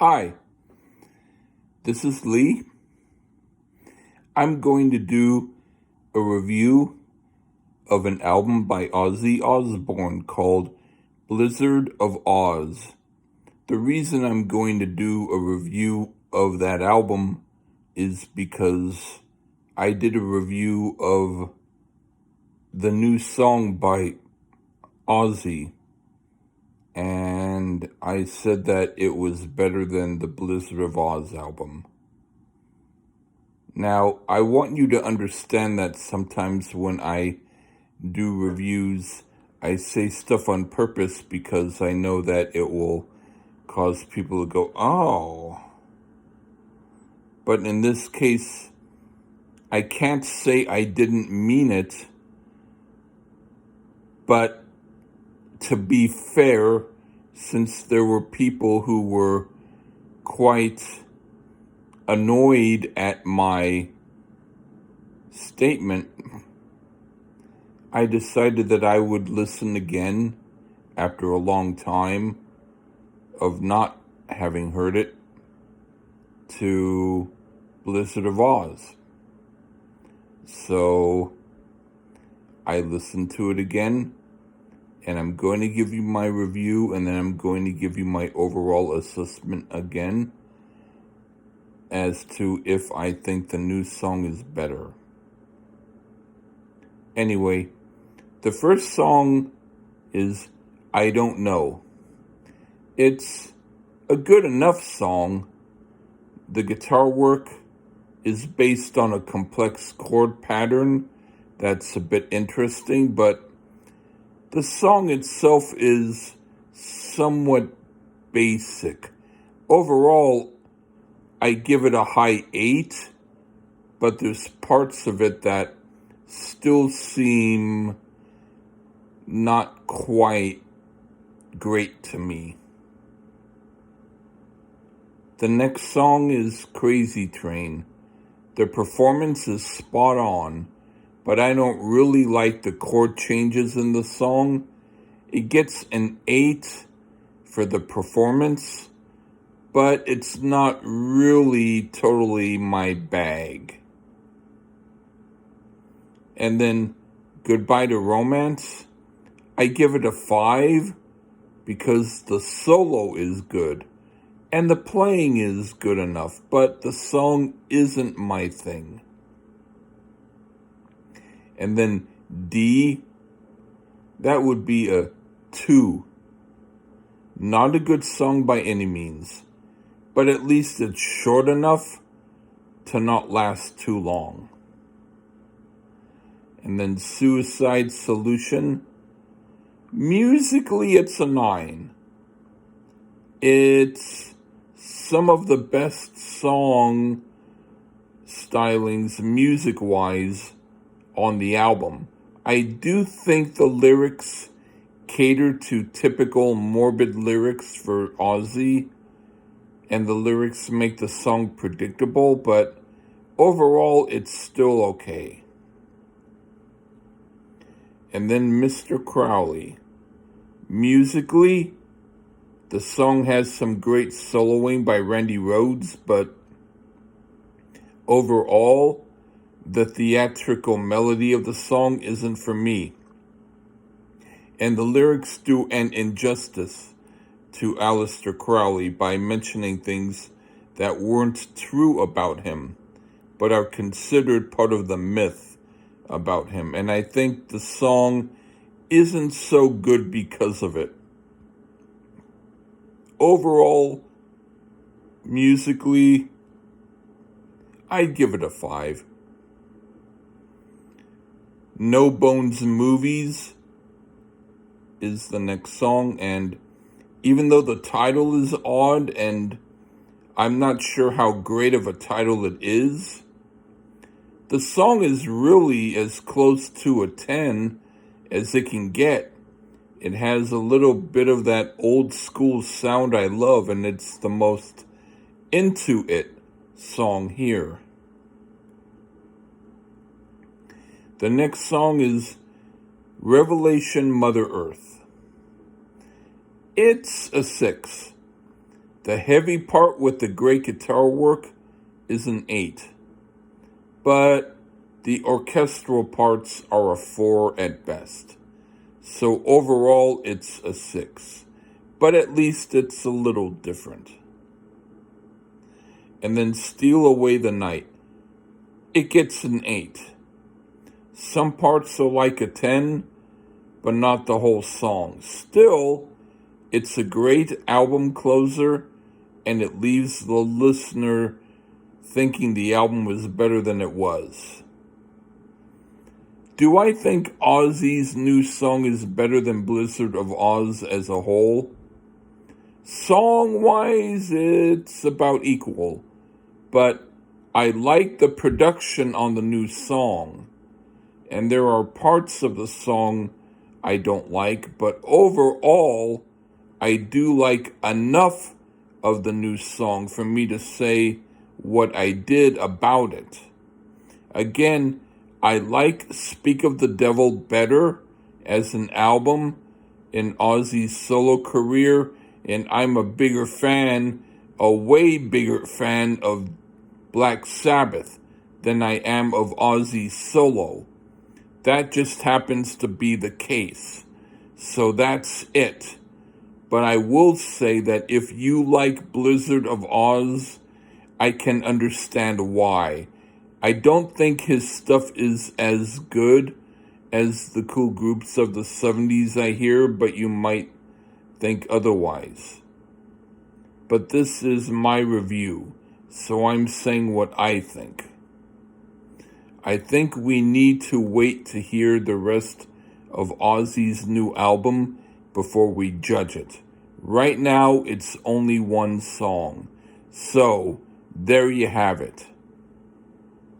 Hi, this is Lee. I'm going to do a review of an album by Ozzy Osbourne called Blizzard of Oz. The reason I'm going to do a review of that album is because I did a review of the new song by Ozzy, and I said that it was better than the Blizzard of Oz album. Now, I want you to understand that sometimes when I do reviews, I say stuff on purpose because I know that it will cause people to go, oh. But in this case, I can't say I didn't mean it, but to be fair, since there were people who were quite annoyed at my statement, I decided that I would listen again after a long time of not having heard it to Blizzard of Oz. So I listened to it again, and I'm going to give you my review, and then I'm going to give you my overall assessment again as to if I think the new song is better. Anyway, the first song is I Don't Know. It's a good enough song. The guitar work is based on a complex chord pattern that's a bit interesting, but the song itself is somewhat basic. Overall, I give it a high 8, but there's parts of it that still seem not quite great to me. The next song is Crazy Train. The performance is spot on, but I don't really like the chord changes in the song. It gets an 8 for the performance, but it's not really totally my bag. And then Goodbye to Romance, I give it a 5 because the solo is good and the playing is good enough, but the song isn't my thing. And then D, that would be a 2. Not a good song by any means, but at least it's short enough to not last too long. And then Suicide Solution, musically it's a 9. It's some of the best song stylings music-wise on the album. I do think the lyrics cater to typical morbid lyrics for Ozzy, and the lyrics make the song predictable, but overall it's still okay. And then Mr. Crowley. Musically, the song has some great soloing by Randy Rhoads, but overall, the theatrical melody of the song isn't for me. And the lyrics do an injustice to Aleister Crowley by mentioning things that weren't true about him, but are considered part of the myth about him. And I think the song isn't so good because of it. Overall, musically, I'd give it a 5. No Bones Movies is the next song, and even though the title is odd and I'm not sure how great of a title it is, the song is really as close to a 10 as it can get. It has a little bit of that old school sound I love, and it's the most into it song here. The next song is Revelation Mother Earth. It's a 6. The heavy part with the great guitar work is an 8, but the orchestral parts are a 4 at best. So overall, it's a 6, but at least it's a little different. And then Steal Away the Night. It gets an 8. Some parts are like a 10, but not the whole song. Still, it's a great album closer, and it leaves the listener thinking the album was better than it was. Do I think Ozzy's new song is better than Blizzard of Oz as a whole? Song-wise, it's about equal, but I like the production on the new song, and there are parts of the song I don't like, but overall, I do like enough of the new song for me to say what I did about it. Again, I like Speak of the Devil better as an album in Ozzy's solo career, and I'm a way bigger fan of Black Sabbath than I am of Ozzy's solo. That just happens to be the case. So that's it. But I will say that if you like Blizzard of Oz, I can understand why. I don't think his stuff is as good as the cool groups of the 70s I hear, but you might think otherwise. But this is my review, so I'm saying what I think. I think we need to wait to hear the rest of Ozzy's new album before we judge it. Right now, it's only one song. So, there you have it.